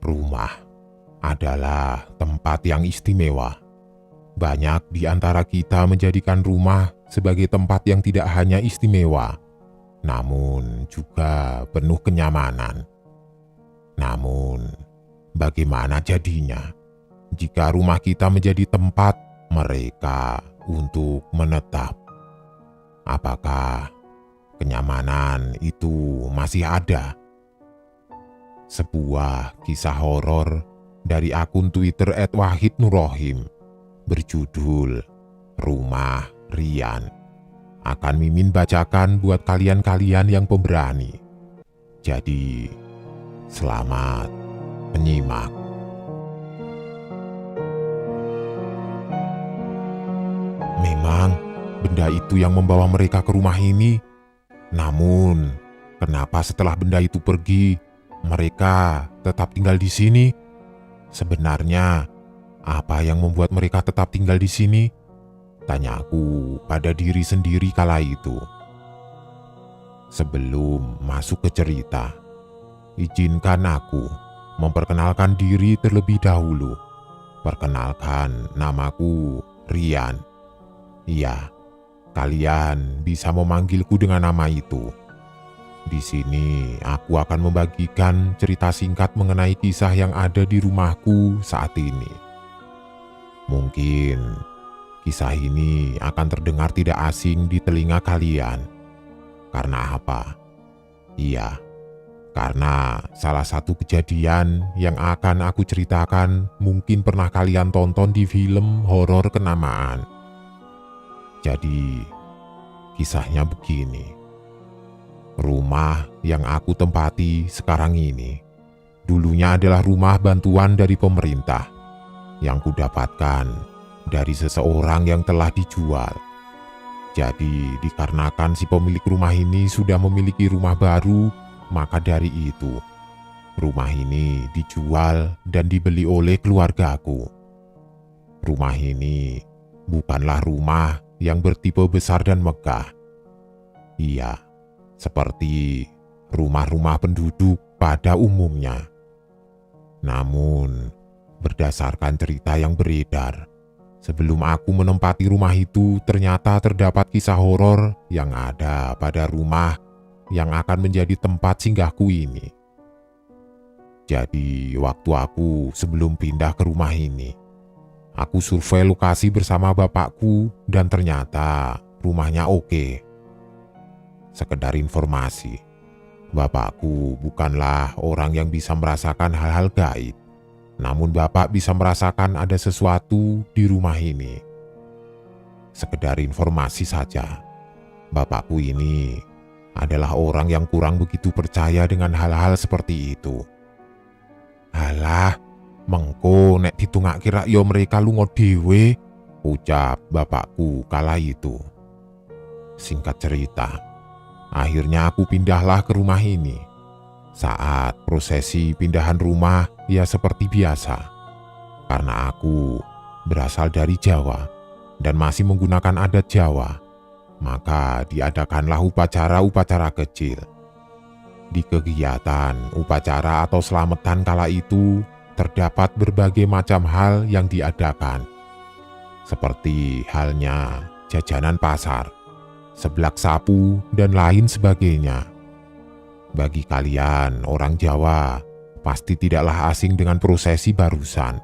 Rumah adalah tempat yang istimewa. Banyak di antara kita menjadikan rumah sebagai tempat yang tidak hanya istimewa, namun juga penuh kenyamanan. Namun, bagaimana jadinya jika rumah kita menjadi tempat mereka untuk menetap? Apakah kenyamanan itu masih ada? Sebuah kisah horor dari akun Twitter @wahidnurrohim berjudul Rumah Rian akan Mimin bacakan buat kalian-kalian yang pemberani. Jadi, selamat menyimak. Memang benda itu yang membawa mereka ke rumah ini. Namun, kenapa setelah benda itu pergi, mereka tetap tinggal di sini? Sebenarnya, apa yang membuat mereka tetap tinggal di sini? Tanyaku pada diri sendiri kala itu. Sebelum masuk ke cerita, izinkan aku memperkenalkan diri terlebih dahulu. Perkenalkan, namaku Rian. Iya, kalian bisa memanggilku dengan nama itu. Di sini aku akan membagikan cerita singkat mengenai kisah yang ada di rumahku saat ini. Mungkin kisah ini akan terdengar tidak asing di telinga kalian. Karena apa? Iya, karena salah satu kejadian yang akan aku ceritakan mungkin pernah kalian tonton di film horor kenamaan. Jadi, kisahnya begini. Rumah yang aku tempati sekarang ini dulunya adalah rumah bantuan dari pemerintah yang kudapatkan dari seseorang yang telah dijual. Jadi dikarenakan si pemilik rumah ini sudah memiliki rumah baru, maka dari itu rumah ini dijual dan dibeli oleh keluargaku. Rumah ini bukanlah rumah yang bertipe besar dan megah. Iya, seperti rumah-rumah penduduk pada umumnya. Namun, berdasarkan cerita yang beredar, sebelum aku menempati rumah itu ternyata terdapat kisah horor yang ada pada rumah yang akan menjadi tempat singgahku ini. Jadi, waktu aku sebelum pindah ke rumah ini, aku survei lokasi bersama bapakku dan ternyata rumahnya oke. Sekedar informasi, bapakku bukanlah orang yang bisa merasakan hal-hal gaib. Namun bapak bisa merasakan ada sesuatu di rumah ini. Sekedar informasi saja, bapakku ini adalah orang yang kurang begitu percaya dengan hal-hal seperti itu. Alah, mengko nek ditungak kira yo mereka lunga dhewe, ucap bapakku kala itu. Singkat cerita, akhirnya aku pindahlah ke rumah ini. Saat prosesi pindahan rumah, ya seperti biasa. Karena aku berasal dari Jawa dan masih menggunakan adat Jawa, maka diadakanlah upacara-upacara kecil. Di kegiatan upacara atau selamatan kala itu, terdapat berbagai macam hal yang diadakan. Seperti halnya jajanan pasar, seblak sapu, dan lain sebagainya. Bagi kalian orang Jawa, pasti tidaklah asing dengan prosesi barusan.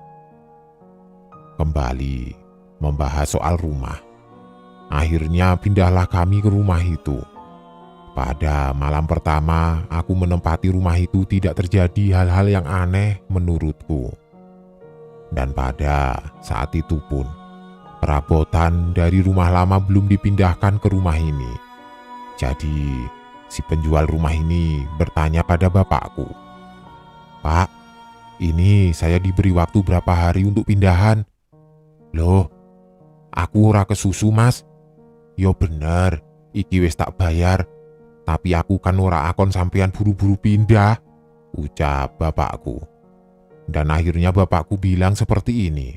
Kembali membahas soal rumah. Akhirnya pindahlah kami ke rumah itu. Pada malam pertama, aku menempati rumah itu tidak terjadi hal-hal yang aneh menurutku. Dan pada saat itu pun, perabotan dari rumah lama belum dipindahkan ke rumah ini. Jadi, si penjual rumah ini bertanya pada bapakku, "Pak, ini saya diberi waktu berapa hari untuk pindahan?" "Loh, aku ora kesusu mas." "Yo bener, iki wis tak bayar. Tapi aku kan ora akon sampean buru-buru pindah," ucap bapakku. Dan akhirnya bapakku bilang seperti ini,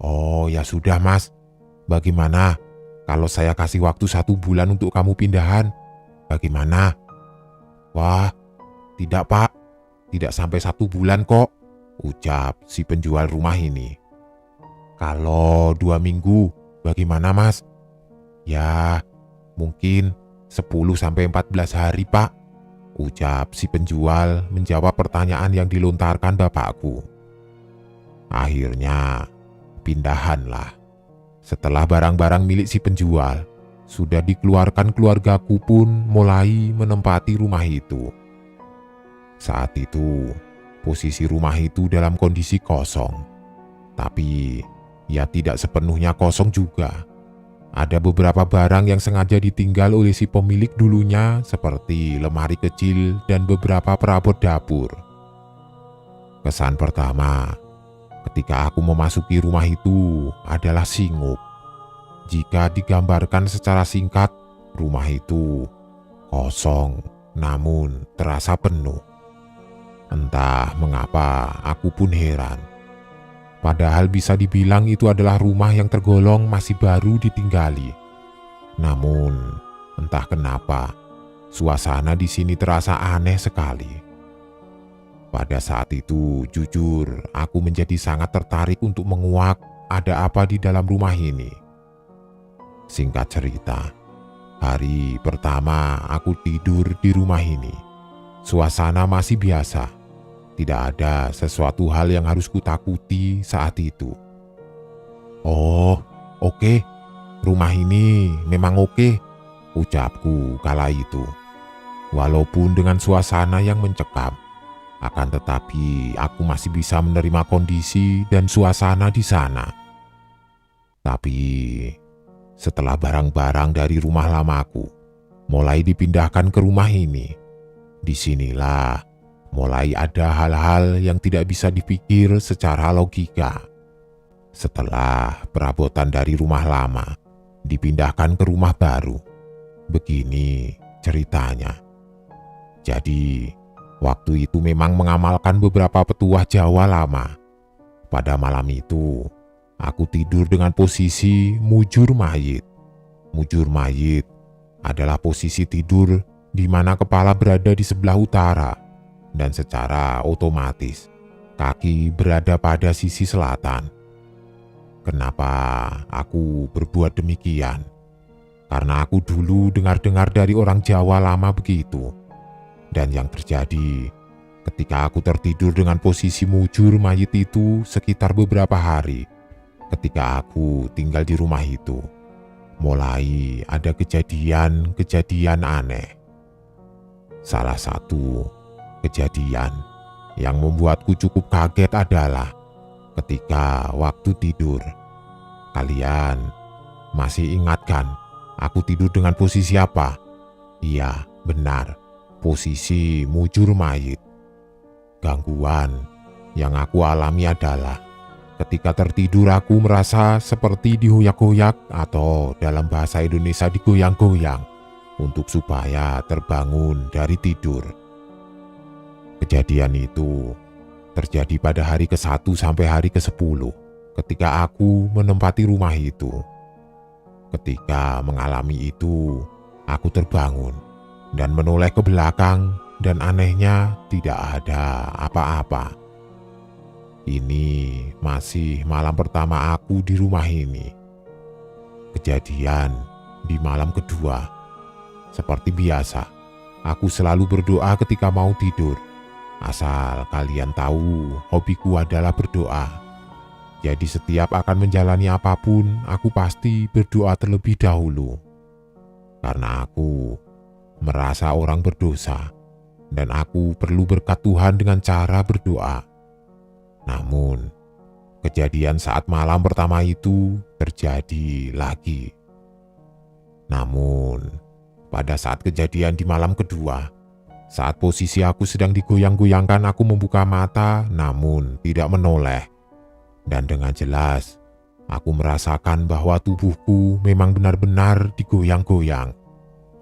"Oh ya sudah mas, bagaimana kalau saya kasih waktu 1 bulan untuk kamu pindahan? Bagaimana?" "Wah, tidak pak, tidak sampai 1 bulan kok, ucap si penjual rumah ini. Kalau 2 minggu, bagaimana Mas? Ya, mungkin 10-14 hari Pak, ucap si penjual menjawab pertanyaan yang dilontarkan bapakku. Akhirnya, pindahanlah. Setelah barang-barang milik si penjual sudah dikeluarkan, keluargaku pun mulai menempati rumah itu. Saat itu, posisi rumah itu dalam kondisi kosong. Tapi, ya tidak sepenuhnya kosong juga. Ada beberapa barang yang sengaja ditinggal oleh si pemilik dulunya seperti lemari kecil dan beberapa perabot dapur. Kesan pertama, ketika aku memasuki rumah itu adalah singup. Jika digambarkan secara singkat, rumah itu kosong namun terasa penuh. Entah mengapa aku pun heran. Padahal bisa dibilang itu adalah rumah yang tergolong masih baru ditinggali. Namun entah kenapa suasana di sini terasa aneh sekali. Pada saat itu jujur aku menjadi sangat tertarik untuk menguak ada apa di dalam rumah ini. Singkat cerita, hari pertama aku tidur di rumah ini, suasana masih biasa. Tidak ada sesuatu hal yang harus kutakuti saat itu. Oh, oke. Rumah ini memang oke, ucapku kala itu. Walaupun dengan suasana yang mencekam, akan tetapi aku masih bisa menerima kondisi dan suasana di sana. Tapi setelah barang-barang dari rumah lamaku mulai dipindahkan ke rumah ini, disinilah mulai ada hal-hal yang tidak bisa dipikir secara logika. Setelah perabotan dari rumah lama dipindahkan ke rumah baru, begini ceritanya. Jadi, waktu itu memang mengamalkan beberapa petuah Jawa lama. Pada malam itu, aku tidur dengan posisi mujur mayit. Mujur mayit adalah posisi tidur di mana kepala berada di sebelah utara dan secara otomatis kaki berada pada sisi selatan. Kenapa aku berbuat demikian? Karena aku dulu dengar-dengar dari orang Jawa lama begitu. Dan yang terjadi ketika aku tertidur dengan posisi mujur mayit itu sekitar beberapa hari. Ketika aku tinggal di rumah itu, mulai ada kejadian-kejadian aneh. Salah satu kejadian yang membuatku cukup kaget adalah ketika waktu tidur. Kalian masih ingat kan aku tidur dengan posisi apa? Iya, benar, posisi mujur mayit. Gangguan yang aku alami adalah ketika tertidur aku merasa seperti dihoyak-hoyak atau dalam bahasa Indonesia digoyang-goyang untuk supaya terbangun dari tidur. Kejadian itu terjadi pada hari ke-1 sampai hari ke-10 ketika aku menempati rumah itu. Ketika mengalami itu, aku terbangun dan menoleh ke belakang dan anehnya tidak ada apa-apa. Ini masih malam pertama aku di rumah ini. Kejadian di malam kedua. Seperti biasa, aku selalu berdoa ketika mau tidur. Asal kalian tahu, hobiku adalah berdoa. Jadi setiap akan menjalani apapun, aku pasti berdoa terlebih dahulu. Karena aku merasa orang berdosa, dan aku perlu berkat Tuhan dengan cara berdoa. Namun, kejadian saat malam pertama itu terjadi lagi. Namun, pada saat kejadian di malam kedua, saat posisi aku sedang digoyang-goyangkan, aku membuka mata namun tidak menoleh. Dan dengan jelas, aku merasakan bahwa tubuhku memang benar-benar digoyang-goyang.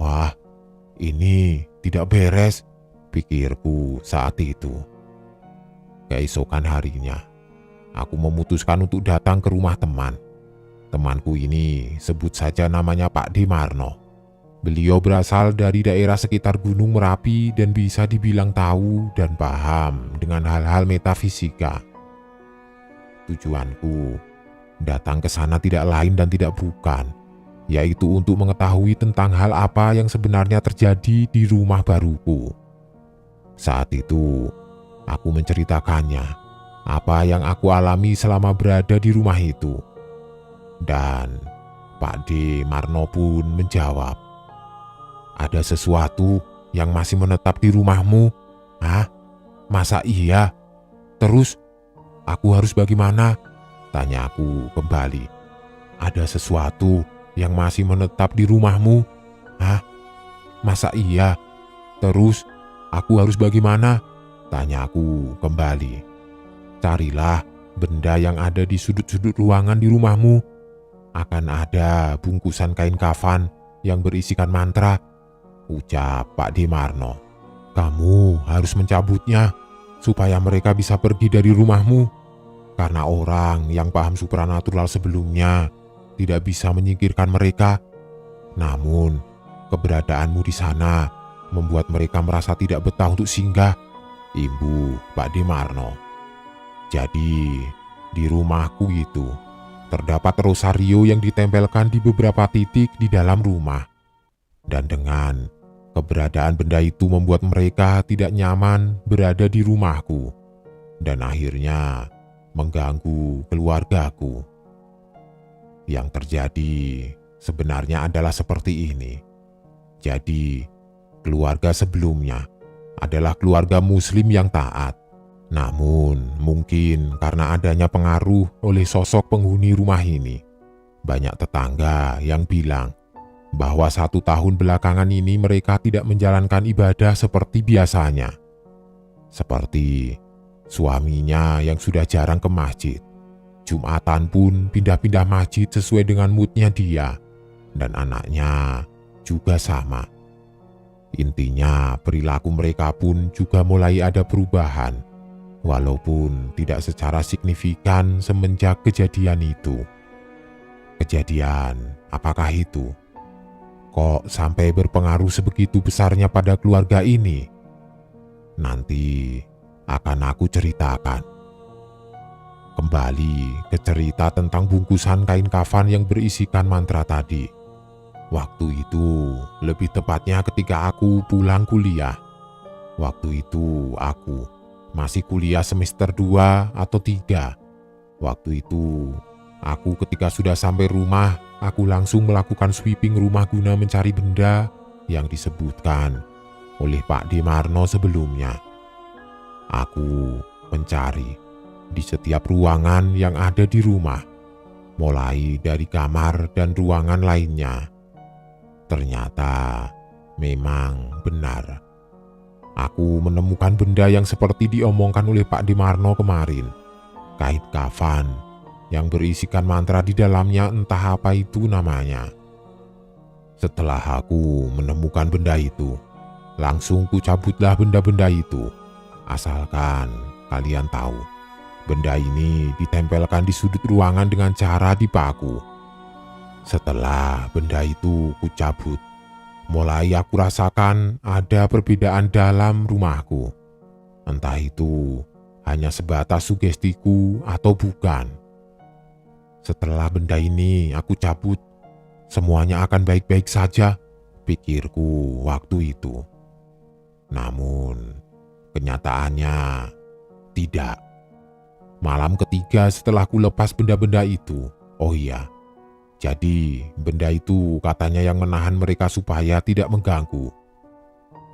Wah, ini tidak beres, pikirku saat itu. Keesokan harinya, aku memutuskan untuk datang ke rumah teman. Temanku ini sebut saja namanya Pak Demarno. Beliau berasal dari daerah sekitar Gunung Merapi dan bisa dibilang tahu dan paham dengan hal-hal metafisika. Tujuanku datang ke sana tidak lain dan tidak bukan, yaitu untuk mengetahui tentang hal apa yang sebenarnya terjadi di rumah baruku. Saat itu, aku menceritakannya apa yang aku alami selama berada di rumah itu. Dan Pak D. Marno pun menjawab, "Ada sesuatu yang masih menetap di rumahmu?" "Hah? Masa iya? Terus aku harus bagaimana?" tanya aku kembali. "Ada sesuatu yang masih menetap di rumahmu?" "Hah? Masa iya? Terus aku harus bagaimana?" tanya aku kembali. "Carilah benda yang ada di sudut-sudut ruangan di rumahmu. Akan ada bungkusan kain kafan yang berisikan mantra," ucap Pak D. Marno. "Kamu harus mencabutnya supaya mereka bisa pergi dari rumahmu. Karena orang yang paham supranatural sebelumnya tidak bisa menyingkirkan mereka. Namun, keberadaanmu di sana membuat mereka merasa tidak betah untuk singgah," imbu Pak D. Marno. "Jadi, di rumahku itu terdapat rosario yang ditempelkan di beberapa titik di dalam rumah. Dan dengan keberadaan benda itu membuat mereka tidak nyaman berada di rumahku. Dan akhirnya mengganggu keluargaku. Yang terjadi sebenarnya adalah seperti ini. Jadi, keluarga sebelumnya adalah keluarga Muslim yang taat. Namun, mungkin karena adanya pengaruh oleh sosok penghuni rumah ini, banyak tetangga yang bilang bahwa 1 tahun belakangan ini mereka tidak menjalankan ibadah seperti biasanya. Seperti suaminya yang sudah jarang ke masjid, Jumatan pun pindah-pindah masjid sesuai dengan moodnya dia, dan anaknya juga sama. Intinya perilaku mereka pun juga mulai ada perubahan, walaupun tidak secara signifikan semenjak kejadian itu. Kejadian apakah itu? Kok sampai berpengaruh sebegitu besarnya pada keluarga ini? Nanti akan aku ceritakan. Kembali ke cerita tentang bungkusan kain kafan yang berisikan mantra tadi. Waktu itu, lebih tepatnya ketika aku pulang kuliah. Waktu itu aku masih kuliah semester 2 atau 3. Waktu itu, aku ketika sudah sampai rumah, aku langsung melakukan sweeping rumah guna mencari benda yang disebutkan oleh Pak D. Marno sebelumnya. Aku mencari di setiap ruangan yang ada di rumah, mulai dari kamar dan ruangan lainnya. Ternyata memang benar. Aku menemukan benda yang seperti diomongkan oleh Pak D. Marno kemarin. Kain kafan yang berisikan mantra di dalamnya, entah apa itu namanya. Setelah aku menemukan benda itu, langsung kucabutlah benda-benda itu. Asalkan kalian tahu, benda ini ditempelkan di sudut ruangan dengan cara dipaku. Setelah benda itu kucabut, mulai aku rasakan ada perbedaan dalam rumahku. Entah itu hanya sebatas sugestiku atau bukan. Setelah benda ini aku cabut, semuanya akan baik-baik saja, pikirku waktu itu. Namun, kenyataannya tidak. Malam ketiga setelah ku lepas benda-benda itu, oh iya, jadi benda itu katanya yang menahan mereka supaya tidak mengganggu.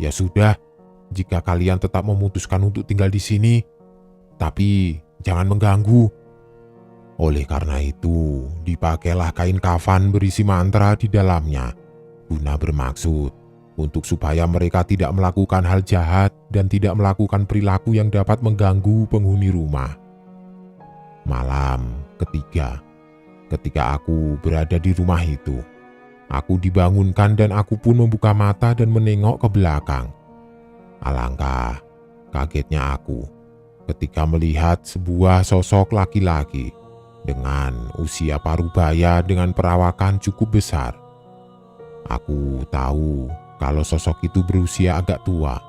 Ya sudah, jika kalian tetap memutuskan untuk tinggal di sini, tapi jangan mengganggu. Oleh karena itu, dipakailah kain kafan berisi mantra di dalamnya, guna bermaksud untuk supaya mereka tidak melakukan hal jahat dan tidak melakukan perilaku yang dapat mengganggu penghuni rumah. Malam ketiga, ketika aku berada di rumah itu, aku dibangunkan dan aku pun membuka mata dan menengok ke belakang. Alangkah kagetnya aku ketika melihat sebuah sosok laki-laki dengan usia parubaya dengan perawakan cukup besar. Aku tahu kalau sosok itu berusia agak tua,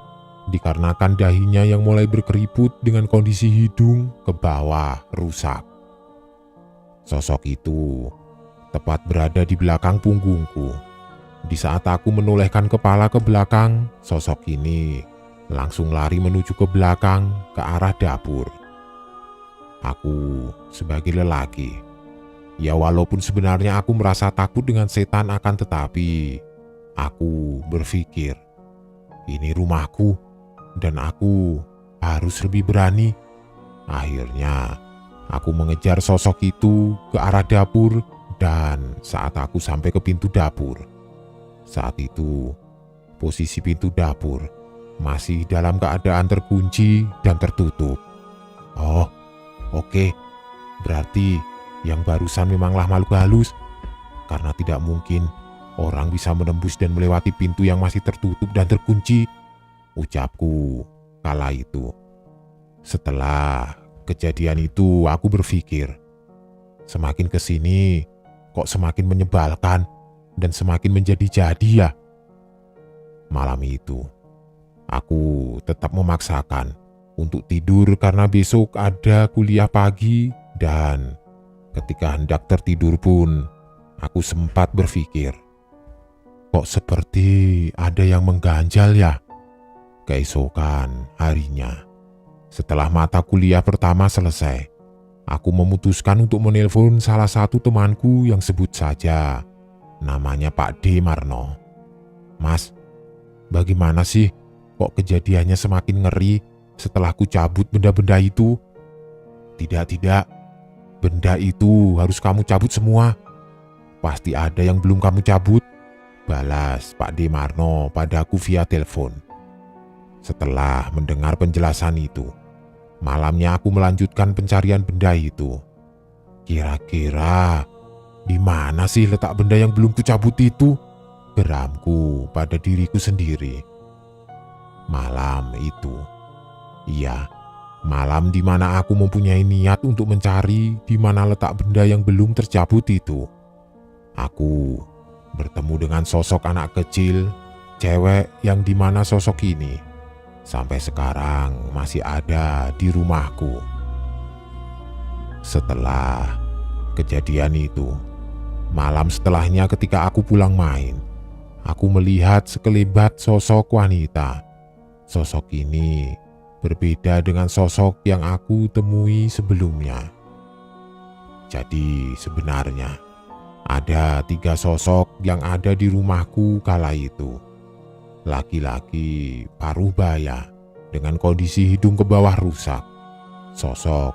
dikarenakan dahinya yang mulai berkeriput dengan kondisi hidung ke bawah rusak. Sosok itu tepat berada di belakang punggungku. Di saat aku menolehkan kepala ke belakang, sosok ini langsung lari menuju ke belakang ke arah dapur. Aku sebagai lelaki, ya walaupun sebenarnya aku merasa takut dengan setan, akan tetapi aku berpikir, ini rumahku dan aku harus lebih berani. Akhirnya aku mengejar sosok itu ke arah dapur, dan saat aku sampai ke pintu dapur, saat itu posisi pintu dapur masih dalam keadaan terkunci dan tertutup. Oh, oke. Berarti yang barusan memanglah makhluk halus, karena tidak mungkin orang bisa menembus dan melewati pintu yang masih tertutup dan terkunci, ucapku kala itu. Setelah kejadian itu aku berpikir, semakin kesini kok semakin menyebalkan dan semakin menjadi-jadi ya. Malam itu aku tetap memaksakan untuk tidur karena besok ada kuliah pagi, dan ketika hendak tertidur pun aku sempat berpikir, kok seperti ada yang mengganjal ya. Keesokan harinya, setelah mata kuliah pertama selesai, aku memutuskan untuk menelpon salah satu temanku yang sebut saja namanya Pak D. Marno. Mas, bagaimana sih kok kejadiannya semakin ngeri setelah ku cabut benda-benda itu? Tidak, benda itu harus kamu cabut semua. Pasti ada yang belum kamu cabut, balas Pak D. Marno padaku via telepon. Setelah mendengar penjelasan itu, malamnya aku melanjutkan pencarian benda itu. Kira-kira di mana sih letak benda yang belum kucabut itu? Geramku pada diriku sendiri. Malam itu, iya, malam di mana aku mempunyai niat untuk mencari di mana letak benda yang belum tercabut itu. Aku bertemu dengan sosok anak kecil, cewek, yang di mana sosok ini sampai sekarang masih ada di rumahku. Setelah kejadian itu, malam setelahnya ketika aku pulang main, aku melihat sekelebat sosok wanita. Sosok ini berbeda dengan sosok yang aku temui sebelumnya. Jadi sebenarnya ada 3 sosok yang ada di rumahku kala itu. Laki-laki paruh baya dengan kondisi hidung ke bawah rusak. Sosok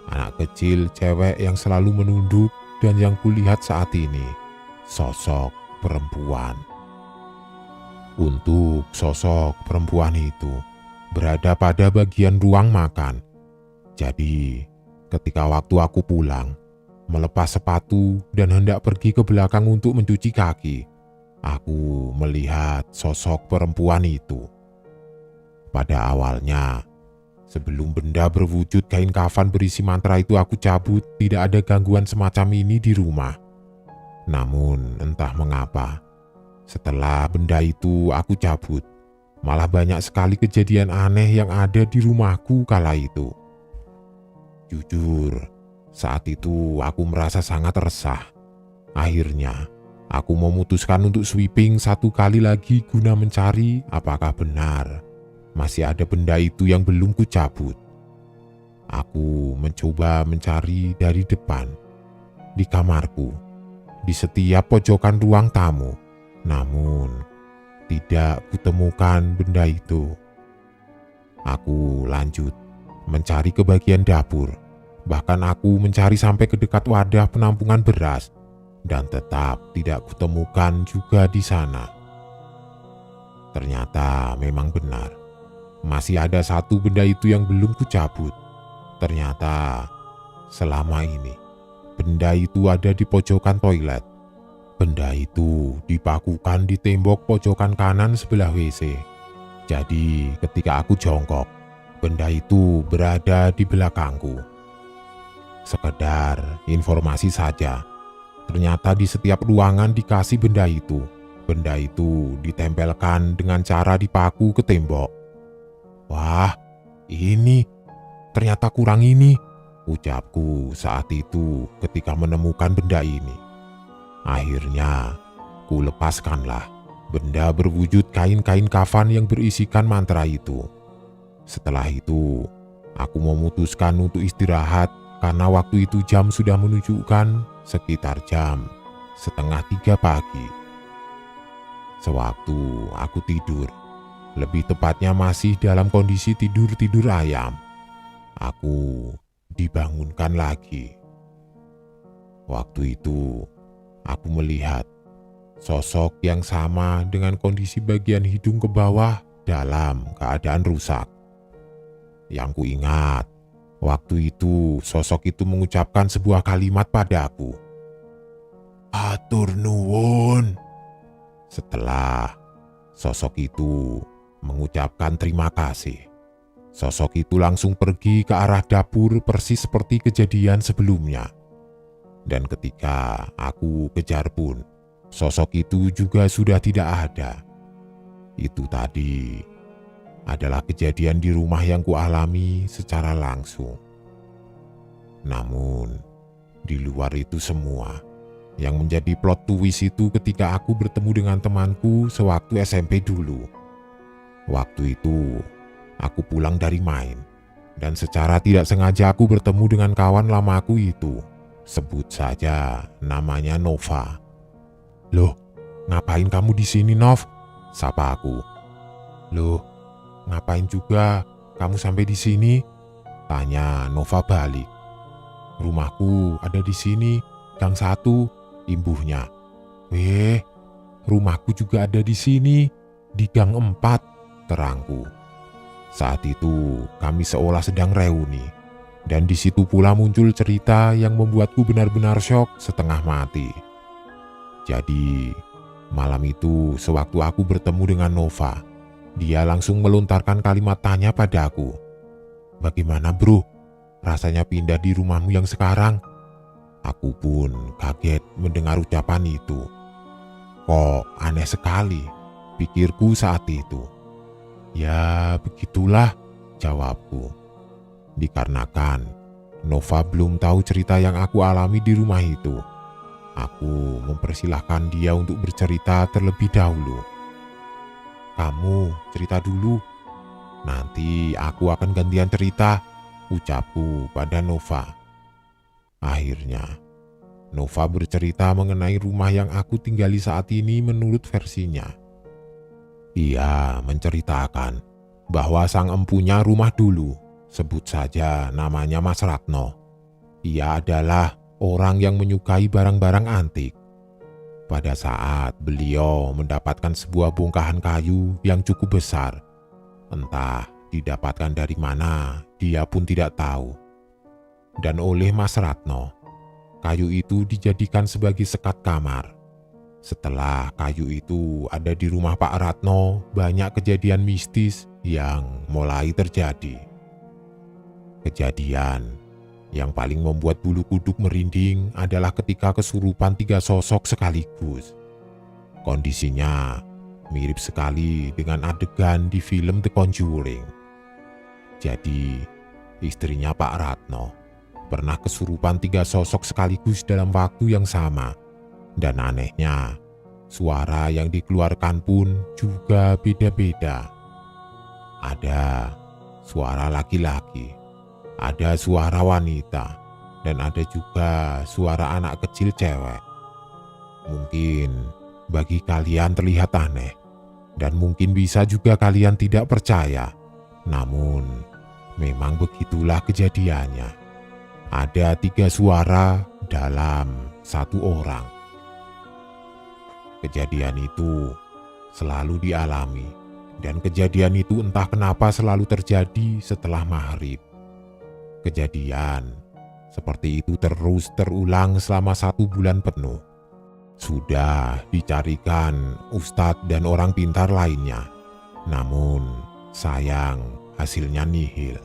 anak kecil cewek yang selalu menunduk, dan yang kulihat saat ini sosok perempuan. Untuk sosok perempuan itu berada pada bagian ruang makan. Jadi ketika waktu aku pulang, melepas sepatu dan hendak pergi ke belakang untuk mencuci kaki, aku melihat sosok perempuan itu. Pada awalnya, sebelum benda berwujud kain kafan berisi mantra itu aku cabut, tidak ada gangguan semacam ini di rumah. Namun entah mengapa, setelah benda itu aku cabut, malah banyak sekali kejadian aneh yang ada di rumahku kala itu. Jujur, saat itu aku merasa sangat resah. Akhirnya, aku memutuskan untuk sweeping 1 kali lagi guna mencari apakah benar masih ada benda itu yang belum kucabut. Aku mencoba mencari dari depan, di kamarku, di setiap pojokan ruang tamu, namun tidak kutemukan benda itu. Aku lanjut mencari ke bagian dapur, bahkan aku mencari sampai ke dekat wadah penampungan beras, dan tetap tidak kutemukan juga di sana. Ternyata memang benar, masih ada 1 benda itu yang belum kucabut. Ternyata selama ini benda itu ada di pojokan toilet. Benda itu dipakukan di tembok pojokan kanan sebelah WC. Jadi ketika aku jongkok, benda itu berada di belakangku. Sekedar informasi saja, ternyata di setiap ruangan dikasih benda itu. Benda itu ditempelkan dengan cara dipaku ke tembok. Wah, ini ternyata kurang ini, ucapku saat itu ketika menemukan benda ini. Akhirnya, ku lepaskanlah benda berwujud kain-kain kafan yang berisikan mantra itu. Setelah itu, aku memutuskan untuk istirahat karena waktu itu jam sudah menunjukkan sekitar jam 2:30 pagi. Sewaktu aku tidur, lebih tepatnya masih dalam kondisi tidur-tidur ayam, aku dibangunkan lagi. Waktu itu, aku melihat sosok yang sama dengan kondisi bagian hidung ke bawah dalam keadaan rusak. Yang kuingat, waktu itu sosok itu mengucapkan sebuah kalimat padaku. "Atur nuwun." Setelah sosok itu mengucapkan terima kasih, sosok itu langsung pergi ke arah dapur persis seperti kejadian sebelumnya. Dan ketika aku kejar pun, sosok itu juga sudah tidak ada. Itu tadi adalah kejadian di rumah yang kualami secara langsung. Namun, di luar itu semua, yang menjadi plot twist itu ketika aku bertemu dengan temanku sewaktu SMP dulu. Waktu itu, aku pulang dari main, dan secara tidak sengaja aku bertemu dengan kawan lamaku itu. Sebut saja namanya Nova. "Loh, ngapain kamu di sini, Nov?" sapa aku. "Loh, ngapain juga kamu sampai di sini?" tanya Nova balik. "Rumahku ada di sini, gang 1, imbuhnya. "Weh, rumahku juga ada di sini, di gang 4, terangku. Saat itu kami seolah sedang reuni, dan di situ pula muncul cerita yang membuatku benar-benar syok setengah mati. Jadi, malam itu sewaktu aku bertemu dengan Nova, dia langsung melontarkan kalimat tanya padaku. "Bagaimana bro, rasanya pindah di rumahmu yang sekarang?" Aku pun kaget mendengar ucapan itu. Kok aneh sekali, pikirku saat itu. "Ya begitulah," jawabku. Dikarenakan Nova belum tahu cerita yang aku alami di rumah itu, aku mempersilahkan dia untuk bercerita terlebih dahulu. "Kamu cerita dulu, nanti aku akan gantian cerita," ucapku pada Nova. Akhirnya, Nova bercerita mengenai rumah yang aku tinggali saat ini menurut versinya. Ia menceritakan bahwa sang empunya rumah dulu, sebut saja namanya Mas Ratno. Ia adalah orang yang menyukai barang-barang antik. Pada saat beliau mendapatkan sebuah bongkahan kayu yang cukup besar, entah didapatkan dari mana, dia pun tidak tahu. Dan oleh Mas Ratno, kayu itu dijadikan sebagai sekat kamar. Setelah kayu itu ada di rumah Pak Ratno, banyak kejadian mistis yang mulai terjadi. Kejadian yang paling membuat bulu kuduk merinding adalah ketika kesurupan 3 sosok sekaligus. Kondisinya mirip sekali dengan adegan di film The Conjuring. Jadi, istrinya Pak Ratno pernah kesurupan 3 sosok sekaligus dalam waktu yang sama. Dan anehnya, suara yang dikeluarkan pun juga beda-beda. Ada suara laki-laki, ada suara wanita, dan ada juga suara anak kecil cewek. Mungkin bagi kalian terlihat aneh, dan mungkin bisa juga kalian tidak percaya. Namun, memang begitulah kejadiannya. Ada 3 suara dalam 1 orang. Kejadian itu selalu dialami, dan kejadian itu entah kenapa selalu terjadi setelah maghrib. Kejadian seperti itu terus terulang selama 1 bulan penuh. Sudah dicarikan ustadz dan orang pintar lainnya, namun sayang hasilnya nihil.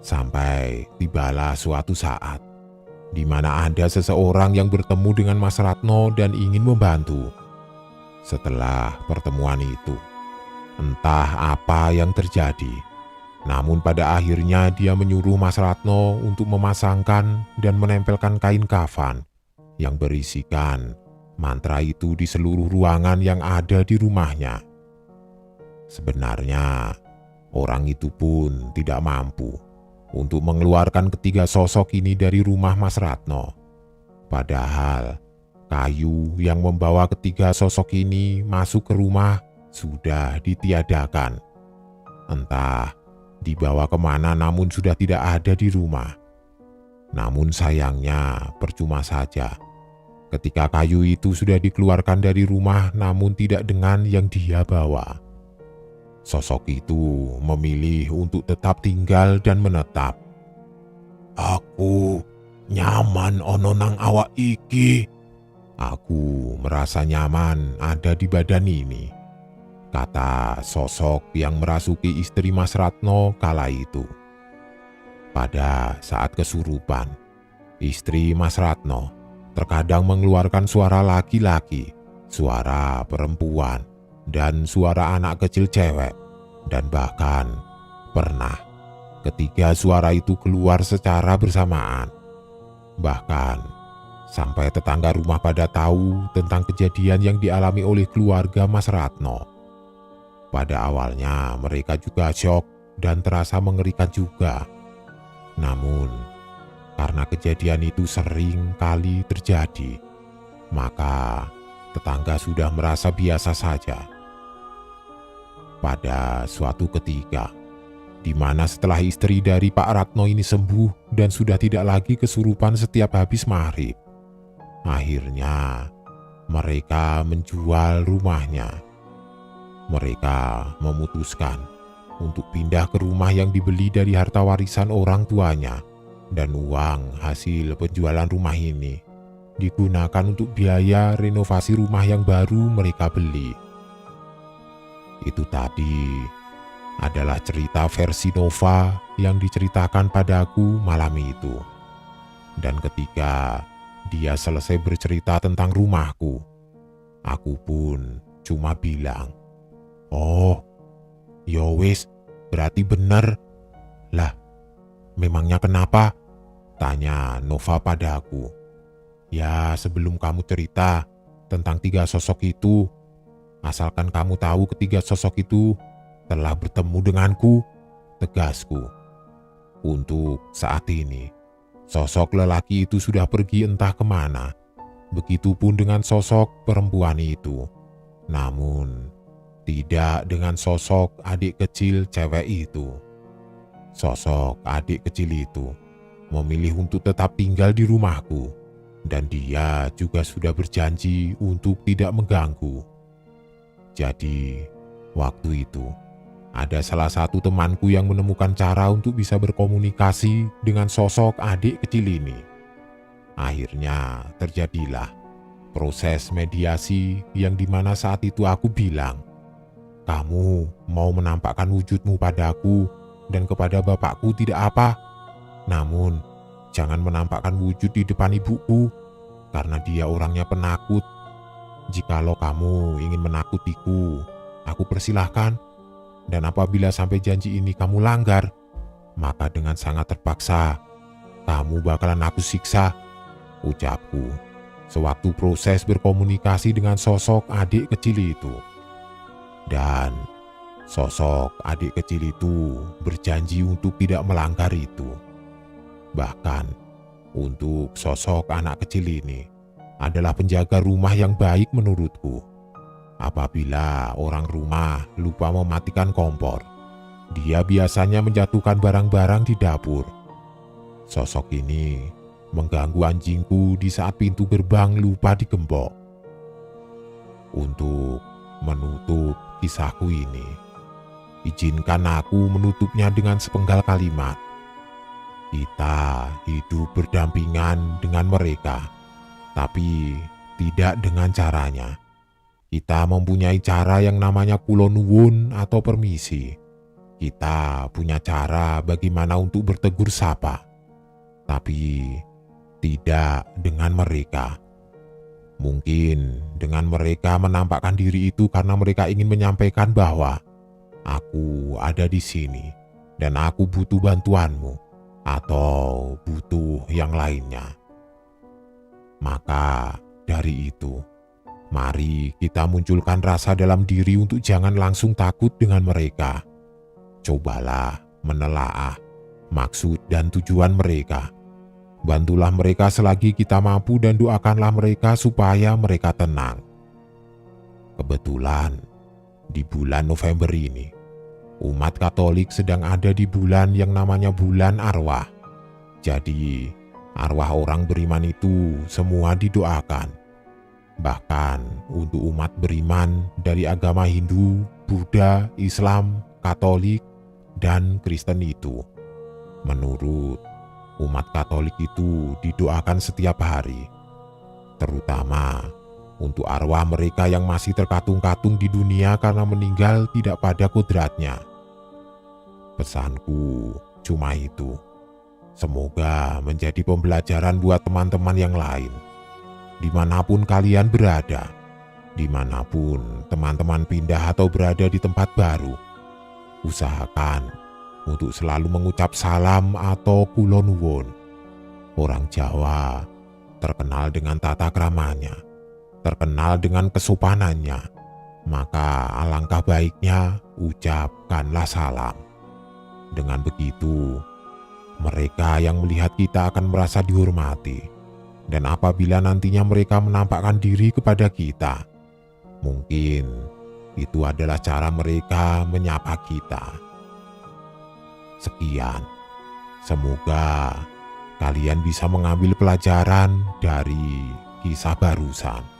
Sampai tibalah suatu saat di mana ada seseorang yang bertemu dengan Mas Ratno dan ingin membantu. Setelah pertemuan itu, entah apa yang terjadi, namun pada akhirnya dia menyuruh Mas Ratno untuk memasangkan dan menempelkan kain kafan yang berisikan mantra itu di seluruh ruangan yang ada di rumahnya. Sebenarnya, orang itu pun tidak mampu untuk mengeluarkan ketiga sosok ini dari rumah Mas Ratno. Padahal, kayu yang membawa ketiga sosok ini masuk ke rumah sudah ditiadakan. Entah dibawa kemana, namun sudah tidak ada di rumah. Namun sayangnya percuma saja. Ketika kayu itu sudah dikeluarkan dari rumah, namun tidak dengan yang dia bawa. Sosok itu memilih untuk tetap tinggal dan menetap. "Aku nyaman ono nang awak iki. Aku merasa nyaman ada di badan ini," kata sosok yang merasuki istri Mas Ratno kala itu. Pada saat kesurupan, istri Mas Ratno terkadang mengeluarkan suara laki-laki, suara perempuan, dan suara anak kecil cewek, dan bahkan pernah ketiga suara itu keluar secara bersamaan. Bahkan sampai tetangga rumah pada tahu tentang kejadian yang dialami oleh keluarga Mas Ratno. Pada awalnya mereka juga syok dan terasa mengerikan juga. Namun karena kejadian itu sering kali terjadi, maka tetangga sudah merasa biasa saja. Pada suatu ketika, di mana setelah istri dari Pak Ratno ini sembuh dan sudah tidak lagi kesurupan setiap habis maghrib, akhirnya mereka menjual rumahnya. Mereka memutuskan untuk pindah ke rumah yang dibeli dari harta warisan orang tuanya, dan uang hasil penjualan rumah ini digunakan untuk biaya renovasi rumah yang baru mereka beli. Itu tadi adalah cerita versi Nova yang diceritakan padaku malam itu. Dan ketika dia selesai bercerita tentang rumahku, aku pun cuma bilang, "Oh, yo wis, berarti bener." "Lah, memangnya kenapa?" tanya Nova padaku. "Ya, sebelum kamu cerita tentang tiga sosok itu, asalkan kamu tahu ketiga sosok itu telah bertemu denganku," tegasku. "Untuk saat ini, sosok lelaki itu sudah pergi entah kemana. Begitupun dengan sosok perempuan itu. Namun, tidak dengan sosok adik kecil cewek itu. Sosok adik kecil itu memilih untuk tetap tinggal di rumahku, dan dia juga sudah berjanji untuk tidak mengganggu. Jadi, waktu itu, ada salah satu temanku yang menemukan cara untuk bisa berkomunikasi dengan sosok adik kecil ini. Akhirnya terjadilah proses mediasi yang dimana saat itu aku bilang, 'Kamu mau menampakkan wujudmu padaku dan kepada bapakku tidak apa. Namun, jangan menampakkan wujud di depan ibuku, karena dia orangnya penakut. Jikalau kamu ingin menakutiku, aku persilahkan. Dan apabila sampai janji ini kamu langgar, maka dengan sangat terpaksa, kamu bakalan aku siksa,' ucapku sewaktu proses berkomunikasi dengan sosok adik kecil itu. Dan sosok adik kecil itu berjanji untuk tidak melanggar itu. Bahkan untuk sosok anak kecil ini adalah penjaga rumah yang baik menurutku. Apabila orang rumah lupa mematikan kompor, dia biasanya menjatuhkan barang-barang di dapur. Sosok ini mengganggu anjingku di saat pintu gerbang lupa digembok. Untuk menutup kisahku ini, izinkan aku menutupnya dengan sepenggal kalimat. Kita hidup berdampingan dengan mereka, tapi tidak dengan caranya. Kita mempunyai cara yang namanya kula nuwun atau permisi. Kita punya cara bagaimana untuk bertegur sapa, tapi tidak dengan mereka. Mungkin dengan mereka menampakkan diri itu karena mereka ingin menyampaikan bahwa aku ada di sini dan aku butuh bantuanmu atau butuh yang lainnya. Maka dari itu, mari kita munculkan rasa dalam diri untuk jangan langsung takut dengan mereka. Cobalah menelaah maksud dan tujuan mereka. Bantulah mereka selagi kita mampu dan doakanlah mereka supaya mereka tenang. Kebetulan, di bulan November ini, umat Katolik sedang ada di bulan yang namanya bulan arwah. Jadi, arwah orang beriman itu semua didoakan. Bahkan untuk umat beriman dari agama Hindu, Buddha, Islam, Katolik, dan Kristen itu, menurut umat Katolik itu didoakan setiap hari, terutama untuk arwah mereka yang masih terkatung-katung di dunia karena meninggal tidak pada kodratnya. Pesanku cuma itu. Semoga menjadi pembelajaran buat teman-teman yang lain. Dimanapun kalian berada, dimanapun teman-teman pindah atau berada di tempat baru, usahakan untuk selalu mengucap salam atau kula nuwun. Orang Jawa terkenal dengan tata kramanya, terkenal dengan kesopanannya, maka alangkah baiknya ucapkanlah salam. Dengan begitu, mereka yang melihat kita akan merasa dihormati, dan apabila nantinya mereka menampakkan diri kepada kita, mungkin itu adalah cara mereka menyapa kita. Sekian, semoga kalian bisa mengambil pelajaran dari kisah barusan.